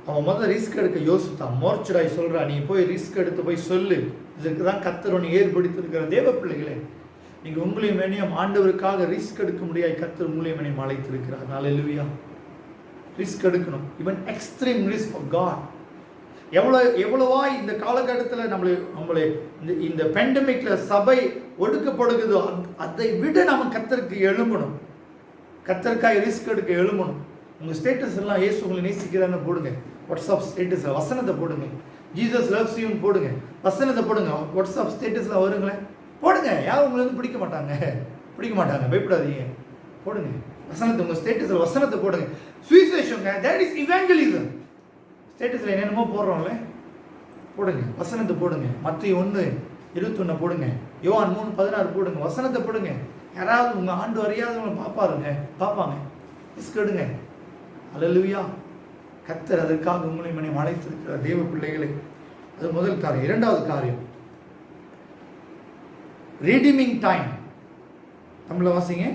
அவன் முதல்ல ரிஸ்க் எடுக்க யோசித்தான். மோர்ச்சராய் சொல்றா, நீ போய் ரிஸ்க் எடுத்து போய் சொல்லு. இதற்கு தான் கர்த்தர் உன்னை ஏற்படுத்தியிருக்கிற. தேவ பிள்ளைகளே, நீங்க உங்களையும் வேணையும் ஆண்டவருக்காக ரிஸ்க் எடுக்க முடியாது. கர்த்தர் உங்களையும் வேணையும் அழைத்திருக்கிறார். ஹல்லேலூயா. ரிஸ்க் எடுக்கணும். Even extreme risk for God. எவ்வளவா இந்த காலகட்டத்தில் நம்மளை இந்த பெண்டமிக்ல சபை ஒடுக்கப்படுகிறதோ அதை விட நம்ம கர்த்தருக்கு எழும்பணும். கர்த்தருக்காக ரிஸ்க் எடுக்க எழும்பணும். உங்க ஸ்டேட்டஸ் எல்லாம் இயேசு உங்களை நேசிக்கிறான்னு போடுங்க. வாட்ஸ்அப் ஸ்டேட்டஸ்ல வசனத்தை போடுங்க. ஜீசஸ் லவ்ஸ் யூன்னு போடுங்க. வசனத்தை போடுங்க. வாட்ஸ்அப் ஸ்டேட்டஸ்ல வருங்களேன், போடுங்க. யாரும் உங்களை வந்து பிடிக்க மாட்டாங்க. பயப்படாதீங்க, போடுங்க வசனத்தை. உங்க ஸ்டேட்டஸ்ல வசனத்தை போடுங்க. சுவிசேஷங்க, தட் இஸ் இவாஞ்சலிசம். ஸ்டேட்டஸில் என்னென்னமோ போடுறோம்ல, போடுங்க. வசனத்தை போடுங்க. மத்தேயு 1:21 போடுங்க. யோவான் 3:16 போடுங்க. வசனத்தை போடுங்க. யாராவது உங்கள் ஆண்டு அறியாதவங்களை பார்ப்பாங்க. ரிஸ்க் எடுங்க. அல்லேலூயா. கர்த்தர் அதற்காக உங்களை மனைவி அழைத்திருக்கிற தேவ பிள்ளைகளை. அது முதல் காரியம். இரண்டாவது காரியம், ரீடீமிங் டைம். தமிழ வாசிங்க.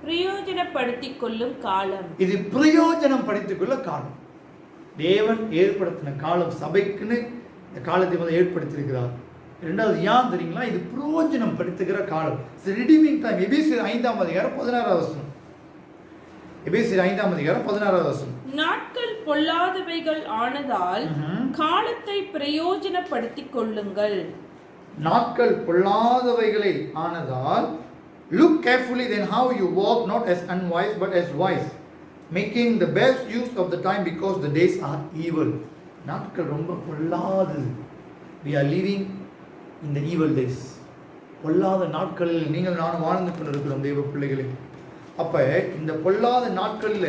பிரயோஜனப்படுத்திக் கொள்ளும் காலம். இது பிரயோஜனம் படுத்திக் கொள்ள காலம். தேவன் ஏற்படுத்தின காலம். சபைக்குன்னு இந்த காலத்தை வந்து ஏற்படுத்தியிருக்கிறார். இரண்டாவது ஏன் தெரியுங்களா? இது பிரயோஜனம் படுத்துகிற காலம். Redeeming time. எபேசியர் 5:16 வசனம். எபேசியர் 5:16 வசனம். நாட்கள் பொல்லாதவைகள் ஆனதால் காலத்தை பிரயோஜனப்படுத்திக் கொள்ளுங்கள். நாட்கள் பொல்லாதவைகளை ஆனதால், look carefully then how you walk, not as unwise but as wise, making the best use of the time because the days are evil. நாட்கள் ரொம்ப பொல்லாதது. We are living in the evil days. பொல்லாத நாட்களில் நீங்கள் நானும் வாழ்ந்து கொண்டிருக்கிறோம் தேவ பிள்ளைகளே. அப்ப இந்த பொல்லாத நாட்கள்ல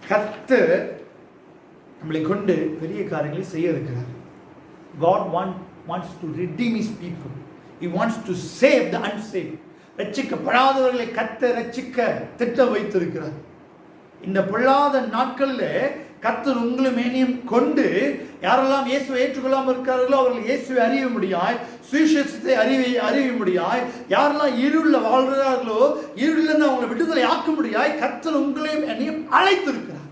கர்த்தர் நம்மளை கொண்டு பெரிய காரியங்களை செய்ய இருக்கிறார். God wants to redeem his people. He wants to save the unsaved. ரட்சிக்கப்படாதவர்களை கர்த்தர் ரட்சிக்க திட்டம் வைத்திருக்கிறார். இந்த பொல்லாத நாட்கள்ல கர்த்தர் உங்களும் என்னையும் கொண்டு யாரெல்லாம் இயேசுவை ஏற்றுக்கொள்ளாமல் இருக்கிறார்களோ அவர்கள் இயேசுவை அறிய முடியாய், சுவிசேஷத்தை அறிய முடியாய், யாரெல்லாம் இருளில் வாழ்கிறார்களோ இருளிலிருந்து அவங்களை விடுதலை ஆக்க முடியாய் கர்த்தர் உங்களையும் என்னையும் அழைத்திருக்கிறார்.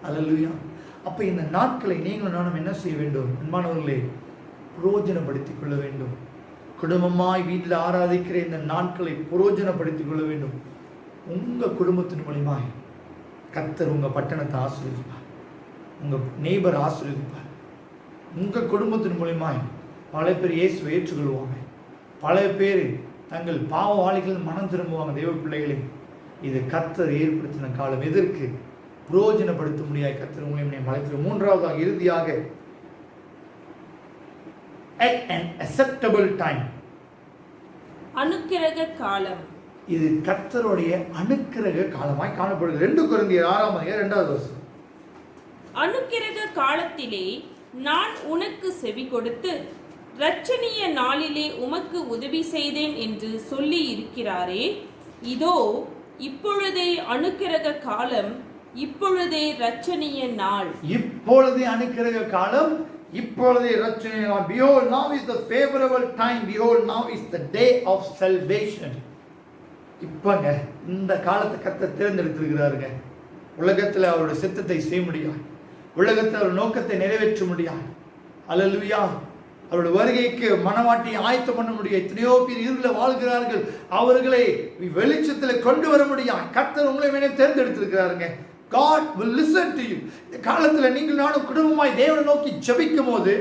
அல்லேலூயா. அப்ப இந்த நாட்களை நீங்களும் நானும் என்ன செய்ய வேண்டும் அன்பானவர்களே? பிரயோஜனப்படுத்திக் கொள்ள வேண்டும். குடும்பமாய் வீட்டில் ஆராதிக்கிற இந்த நாட்களை பிரயோஜனப்படுத்திக் கொள்ள வேண்டும். உங்க குடும்பத்தின் மூலமாய் கர்த்தர் உங்க பட்டணத்தை ஆசீர்வதிப்பார், உங்க நெய்பர் ஆசீர்வதிப்பார். உங்க குடும்பத்தின் மூலமாய் பல பேர் இயேசுவை ஏற்றுக்கொள்வாங்க, பல பேர் தங்கள் பாவவாளிகள் மனம் திரும்புவாங்க. தெய்வ பிள்ளைகளே, இது கர்த்தர் ஏற்படுத்தின காலம். எதற்கு? பிரயோஜனப்படுத்த முடியாது. கர்த்தர் உங்களையும் அழைத்து மூன்றாவதாக இறுதியாக an acceptable time, அனுக்கிரக காலம். இது கர்த்தருடைய அனுக்கிரக காலமாய் காணப்படுகிறது. 2 கொரிந்தியர் 6:2. அனுக்கிரக காலத்திலே நான் உனக்கு செவி கொடுத்து இரட்சணிய நாளிலே உமக்கு உதவி செய்தேன் என்று சொல்லி இருக்கிறாரே, இதோ இப்பொழுதே அனுக்கிரக காலம், இப்பொழுதே இரட்சணிய நாள். இப்பொழுதே அனுக்கிரக காலம், இப்பொழுதே இரட்சணிய நாள். Behold, now is the favorable time. Behold, now is the day of salvation. இப்பங்க இந்த காலத்தை கர்த்தர் தேர்ந்தெடுத்திருக்கிறாருங்க. உலகத்தில் அவருடைய சித்தத்தை செய்ய முடியாது, உலகத்தில் அவர் நோக்கத்தை நிறைவேற்ற முடியாது. அல்லேலூயா. அவருடைய வருகைக்கு மனவாட்டியை ஆயத்தம் பண்ண முடியாது. எத்தனையோ பேர் இருளில் வாழ்கிறார்கள், அவர்களை வெளிச்சத்தில் கொண்டு வர முடியாது. கர்த்தர் உங்களை மேலே தேர்ந்தெடுத்திருக்கிறாருங்க. God will listen to you. இந்த காலத்தில் நீங்கள் நானும் குடும்பமாய் தேவனை நோக்கி ஜெபிக்கும் போது,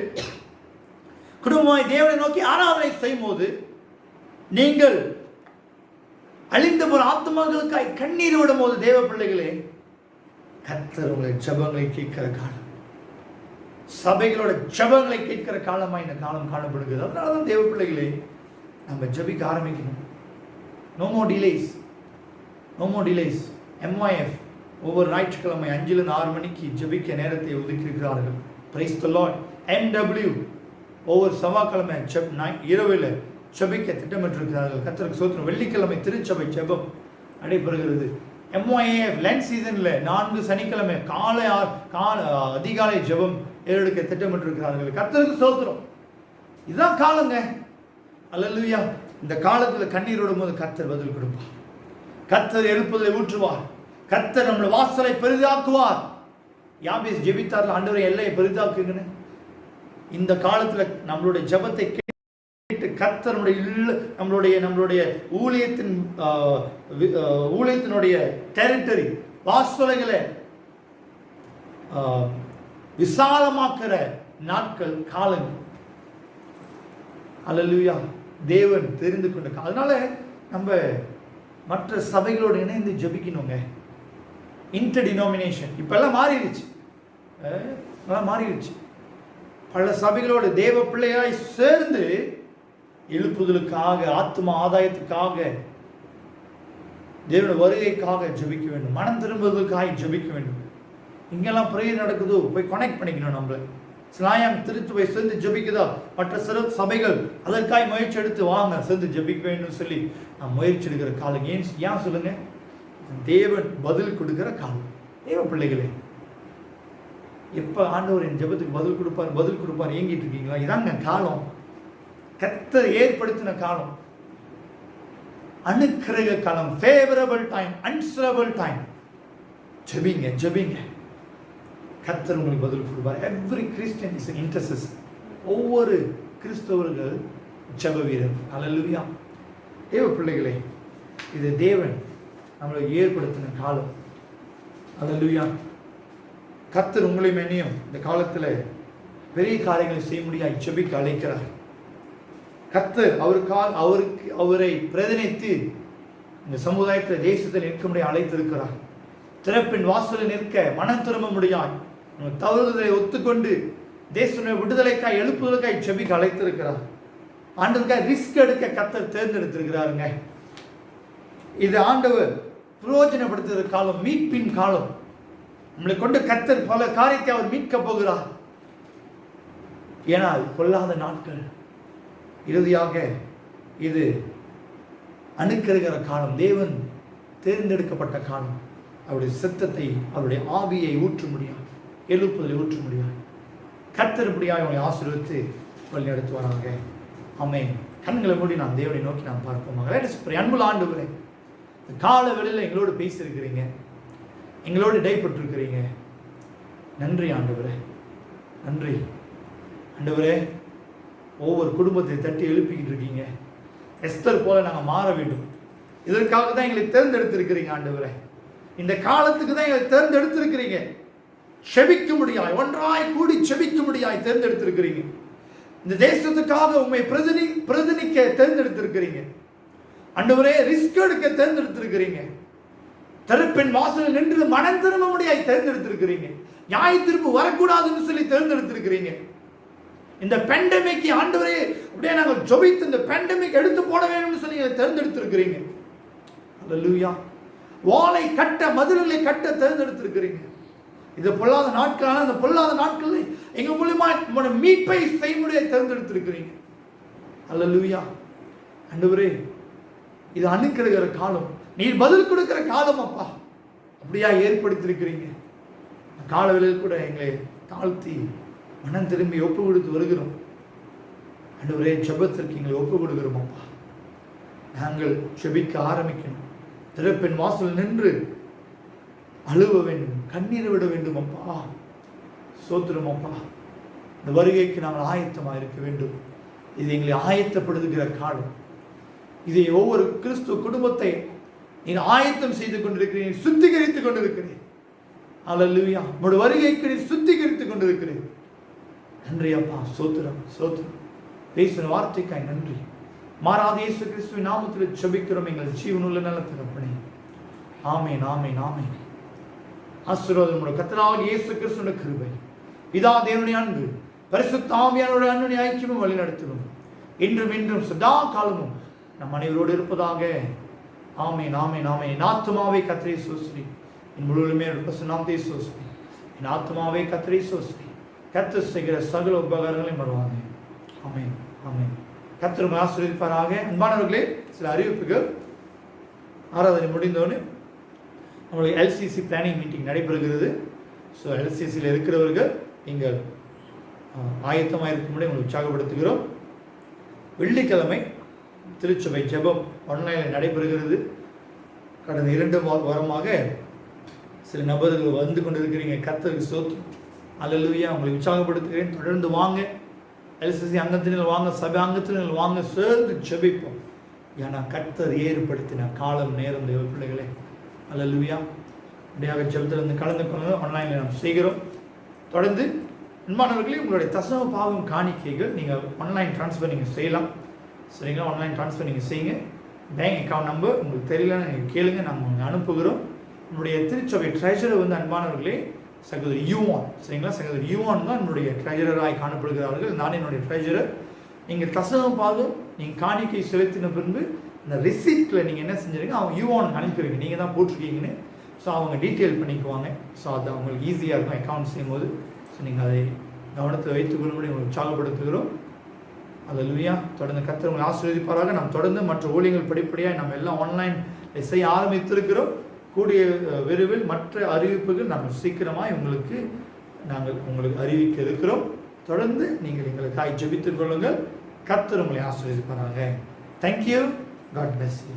குடும்பமாய் தேவனை நோக்கி ஆராதனை செய்யும் போது, நீங்கள் அழிந்த போற ஆத்மாக்களுக்காய் கண்ணீர் விடும் போது, தேவ பிள்ளைகளே, கர்த்தர் உங்களை ஜெபங்களை கேட்கிற காலம், சபைகளோட ஜெபங்களை கேட்கிற காலமா இந்த காலம் காணப்படுகிறது. அதனாலதான் தேவ பிள்ளைகளே, நம்ம ஜெபிக்க ஆரம்பிக்கணும். No more delays. No more delays. MYF ஒவ்வொரு ஞாயிற்றுக்கிழமை 5 to 6 மணிக்கு ஜெபிக்க நேரத்தை ஒதுக்கி இருக்கிறார்கள். Praise the Lord. MW ஒவ்வொரு செவ்வாய்க்கிழமை இரவில் ஜெபிக்க திட்டமிட்டிருக்கிறார்கள். கர்த்தருக்கு ஸ்தோத்திரம். வெள்ளிக்கிழமை திருச்சபை ஜெபம் நடைபெறுகிறது. MYF லென்த் சீசன்ல 4 சனிக்கிழமை அதிகாலை ஜெபம் ஏறெடுக்க திட்டமிட்டிருக்கிறார்கள். கர்த்தருக்கு ஸ்தோத்திரம். இதுதான் காலங்க. அல்லேலூயா. இந்த காலத்துல கண்ணீர் விடும்போது கர்த்தர் பதில் கொடுப்பார். கர்த்தர் எழுப்புதலை ஊற்றுவார். கர்த்தர் நம்முடைய வாசலை பெரிதாக்குவார். யாபேஸ் ஜெபித்தார்ல, ஆண்டவரே எல்லையை பெரிதாக்குங்கன்னு. இந்த காலத்துல நம்மளுடைய ஜெபத்தை கேட்டு கர்த்தர் நம்மளுடைய ஊழியத்தினுடைய டெரிட்டரி வாசலைகளை விசாலமாக்குற நாட்கள் காலங்கள். அல்லேலூயா. தேவன் தெரிந்து கொண்ட. அதனால நம்ம மற்ற சபைகளோடு இணைந்து ஜெபிக்கணுங்க. இன்டர் டினாமினேஷன் இப்பெல்லாம் மாறிடுச்சு, பல சபைகளோடு தேவ பிள்ளையாய் சேர்ந்து எழுப்புதலுக்காக, ஆத்ம ஆதாயத்துக்காக, தேவனுடைய வருகைக்காக ஜெபிக்க வேண்டும். மனம் திரும்புவதற்காக ஜெபிக்க வேண்டும். இங்கெல்லாம் பிரேயர் நடக்குதோ போய் கனெக்ட் பண்ணிக்கணும். நம்மள ஸ்லாயம் திருத்து போய் சேர்ந்து ஜெபிக்குதா, மற்ற சிறு சபைகள் அதற்காக முயற்சி எடுத்து வாங்க சேர்ந்து ஜெபிக்க வேண்டும் சொல்லி நான் முயற்சி எடுக்கிற காலம். ஏன் சொல்லுங்க? தேவன் பதில் கொடுக்கிற காலம். தேவ பிள்ளைகளே, எப்ப ஆண்டவர் என் ஜெபத்துக்கு பதில் கொடுப்பார் ஏங்கிட்டு இருக்கீங்களா? இதாங்க காலம். கர்த்தர் ஏற்படுத்தின காலம், அனுக்கிரக காலம், ஃபேவரபிள் டைம், அன்சரபிள் டைம். ஜெபிங்க. கர்த்தர் உங்களுக்கு பதில் கொடுப்பார். Every Christian is an intercessor. ஒவ்வொரு கிறிஸ்தவர்கள் ஜெப வீரர். அல்லேலூயா. தேவ பிள்ளைகளே, இது தேவன் நம்மளை ஏற்படுத்தின காலம். அல்லேலூயா. கர்த்தர் உங்களையும் என்னையும் இந்த காலத்துல பெரிய காரியங்களை செய்ய முடியாது ஜெபிக்க அழைக்கிறார். கர்த்தர் அவரை பிரதிநிதித்து இந்த சமுதாயத்தில் தேசத்தில் நிற்க முடிய அழைத்திருக்கிறார். திறப்பின் வாசலில் நிற்க மனம் திரும்ப முடியாது தவறுதலை ஒத்துக்கொண்டு தேசனுடைய விடுதலைக்காய் எழுப்புதலுக்காய் ஜெபிக்க அழைத்திருக்கிறார். ஆண்டவருக்காய் ரிஸ்க் எடுக்க கர்த்தர் தேர்ந்தெடுத்திருக்கிறாருங்க. இது ஆண்டவர் பிரயோஜனப்படுத்துகிற காலம், மீட்பின் காலம். நம்மளை கொண்டு கர்த்தர் பல காரியத்தை அவர் மீட்க போகிறார். ஏனால் பொல்லாத நாட்கள். இறுதியாக இது அனுக்கிரகிற காலம், தேவன் தேர்ந்தெடுக்கப்பட்ட காலம். அவருடைய சித்தத்தை, அவருடைய ஆவியை ஊற்ற முடியாது, எழுப்புதலை ஊற்ற முடியாது. கர்த்தருபடியாக அவங்களை ஆசீர்வதித்து வழி நடத்துவாராக. ஆமென். கண்களை மூடி நாம் தேவனை நோக்கி நாம் பார்ப்போம். அன்புள்ள ஆண்டவரே, கால வேளையில் எங்களோடு பேசியிருக்கிறீங்க, எங்களோடு இடைப்பட்டிருக்கிறீங்க. நன்றி ஆண்டவரே, நன்றி ஆண்டவரே. ஒவ்வொரு குடும்பத்தை தட்டி எழுப்பிக்கிட்டு இருக்கீங்க. எஸ்தர் போல நாங்கள் மாற வேண்டும். இதற்காக தான் எங்களை தேர்ந்தெடுத்திருக்கிறீங்க ஆண்டவரே. இந்த காலத்துக்கு தான் எங்களை தேர்ந்தெடுத்திருக்கிறீங்க. செபிக்க முடியாய், ஒன்றாய் கூடி செபிக்க முடியாய் தேர்ந்தெடுத்திருக்கிறீங்க. இந்த தேசத்துக்காக உண்மை பிரதிநிக்க தேர்ந்தெடுத்திருக்கிறீங்க ஆண்டவரே. ரிஸ்க் எடுக்க தேர்ந்தெடுத்திருக்கிறீங்க. தரப்பின் வாசலில் நின்று மனம் திரும்ப முடியாய் தேர்ந்தெடுத்திருக்கிறீங்க. நியாய தீர்ப்பு வரக்கூடாதுன்னு சொல்லி தேர்ந்தெடுத்திருக்கிறீங்க. இந்த பெண்டமிக் ஆண்டவரே அப்படியே நாங்கள் ஜெபித்து இந்த பெண்டமிக் எடுத்து போட வேணும்னு சொல்லி தேர்ந்தெடுத்திருக்கிறீங்க. அல்லேலூயா. வாளை கட்ட, மதில்களை கட்ட தேர்ந்தெடுத்திருக்கிறீங்க. இது பொல்லாத நாட்களான அந்த பொல்லாத நாட்களில் எங்க மூலமா மீட்பை செய்ய முடிய தேர்ந்தெடுத்திருக்கிறீங்க. அல்லேலூயா. ஆண்டவரே, இது அனுக்கிரகிற காலம், நீர் பதில் கொடுக்கிற காலம் அப்பா. அப்படியா ஏற்படுத்தியிருக்கிறீங்க. காலவேளையில் கூட எங்களை தாழ்த்தி மனம் திரும்பி ஒப்பு கொடுத்து வருகிறோம் ஆண்டவரே. ஜெபத்திற்கு எங்களை ஒப்பு கொடுக்கிறோம் அப்பா. நாங்கள் ஜெபிக்க ஆரம்பிக்கணும். திறப்பின் வாசல் நின்று அழுவ வேண்டும், கண்ணீர் விட வேண்டும் அப்பா. சோத்திரம் அப்பா. இந்த வருகைக்கு நாங்கள் ஆயத்தமாக இருக்க வேண்டும். இது எங்களை ஆயத்தப்படுத்துகிற காலம். இதை ஒவ்வொரு கிறிஸ்துவ குடும்பத்தை நீர் ஆயத்தம் செய்து கொண்டிருக்கிறீர், சுத்திகரித்துக் கொண்டிருக்கிறீர். அல்லேலூயா. உங்களுடைய வருகைக்கு நீர் சுத்திகரித்துக் கொண்டிருக்கிறீர். நன்றி அப்பா. சோத்திரம், சோத்திரம். பேசின வார்த்தைக்காய் நன்றி. மாறாத இயேசு கிறிஸ்துவின் நாமத்தில் ஜெபிக்கிறோம் எங்கள் ஜீவனுள்ள நல்ல தகப்பனே. ஆமென், ஆமென், ஆமென். ஆசீர்வாதம் கர்த்தராகிய இயேசு கிறிஸ்துவின் கிருபை, பிதா தேவனுடைய அன்பு, பரிசுத்த ஆவியானவருடைய அன்பின் ஐக்கியமும் வழிநடத்தலும் இன்றும் இன்றும் சதா காலமும் நம் அனைவரோடு இருப்பதாக. ஆமென், ஆமென், ஆமென். என் ஆத்துமாவே கர்த்தரை ஸ்தோத்திரி, என் முழுவதுமே நாமத்தை ஸ்தோத்திரி. என் ஆத்துமாவே கர்த்தரை ஸ்தோத்திரி. கர்த்தர் செய்கிற சகல உபகாரங்களையும் மறவாதே. ஆமென், ஆமென். கர்த்தர் ஆசீர்வதிப்பாராக. அன்பானவர்களே, சில அறிவிப்புகள். ஆராதனை முடிந்தோன்னு நம்மளுடைய எல்சிசி பிளானிங் மீட்டிங் நடைபெறுகிறது. ஸோ எல்சிசியில் இருக்கிறவர்கள் நீங்கள் ஆயத்தமாக இருக்கும்படி உங்களை உற்சாகப்படுத்துகிறோம். வெள்ளிக்கிழமை திருச்சபை ஜெபம் ஆன்லைனில் நடைபெறுகிறது. கடந்த 2 வாரமாக சில நபர்கள் வந்து கொண்டிருக்கிறீங்க. கர்த்தருக்கு ஸ்தோத்திரம். அல்லேலூயா. உங்களை உற்சாகப்படுத்துகிறேன். தொடர்ந்து வாங்க. எல்சிசி அங்கத்தினர் வாங்க, சபை அங்கத்தினர் வாங்க, சேர்ந்து ஜெபிப்போம். ஏன்னா கர்த்தர் ஏற்படுத்தின காலம் நேரம் தேவ பிள்ளைகளே. அல்லேலூயா. அப்படியாக ஜெபத்திலிருந்து கலந்து கொண்டு ஆன்லைனில் நாம் செய்கிறோம். தொடர்ந்து அன்பானவர்களே, உங்களுடைய தசம பாவம் காணிக்கைகள் நீங்கள் ஆன்லைன் ட்ரான்ஸ்ஃபர் நீங்கள் செய்யலாம். சரிங்களா? ஆன்லைன் ட்ரான்ஸ்ஃபர் நீங்கள் செய்யுங்க. பேங்க் அக்கௌண்ட் நம்பர் உங்களுக்கு தெரியலன்னு நீங்கள் கேளுங்க, நாங்கள் உங்களுக்கு அனுப்புகிறோம். நம்முடைய திருச்சபை ட்ரெஷரர் வந்து அன்பானவர்களே சகோதரி யூவான். சரிங்களா? சகோதரி யூவான் தான் என்னுடைய ட்ரெஷரராக காணப்படுகிறார்கள். நான் என்னுடைய ட்ரெஷரர். நீங்கள் தசம பாவம் நீங்கள் காணிக்கை செலுத்தின பின்பு இந்த ரிசிப்டில் நீங்கள் என்ன செஞ்சுருங்க, அவங்க யூவானுக்கு அனுப்பிடுங்க. நீங்கள் தான் போட்டிருக்கீங்கன்னு. ஸோ அவங்க டீட்டெயில் பண்ணிக்குவாங்க. ஸோ அது அவங்களுக்கு ஈஸியாக இருக்கும் அக்கௌண்ட் செய்யும்போது. ஸோ நீங்கள் அதை கவனத்தில் வைத்துக் கொள்ளும்படி உங்களுக்கு உற்சாகப்படுத்துகிறோம். அல்லேலூயா. தொடர்ந்து கர்த்தர் உங்களை ஆசீர்வதிப்பாராக. நாம் தொடர்ந்து மற்ற ஊழியங்கள் படிப்படியாக நம்ம எல்லாம் ஆன்லைன் செய்ய ஆரம்பித்திருக்கிறோம். கூடிய விரைவில் மற்ற அறிவிப்புகள் நாங்கள் சீக்கிரமாக உங்களுக்கு அறிவிக்க இருக்கிறோம். தொடர்ந்து நீங்கள் எங்களுக்காக ஜெபித்துக் கொள்ளுங்கள். கர்த்தர் உங்களை ஆசீர்வதிப்பாராக. தேங்க்யூ. God bless you.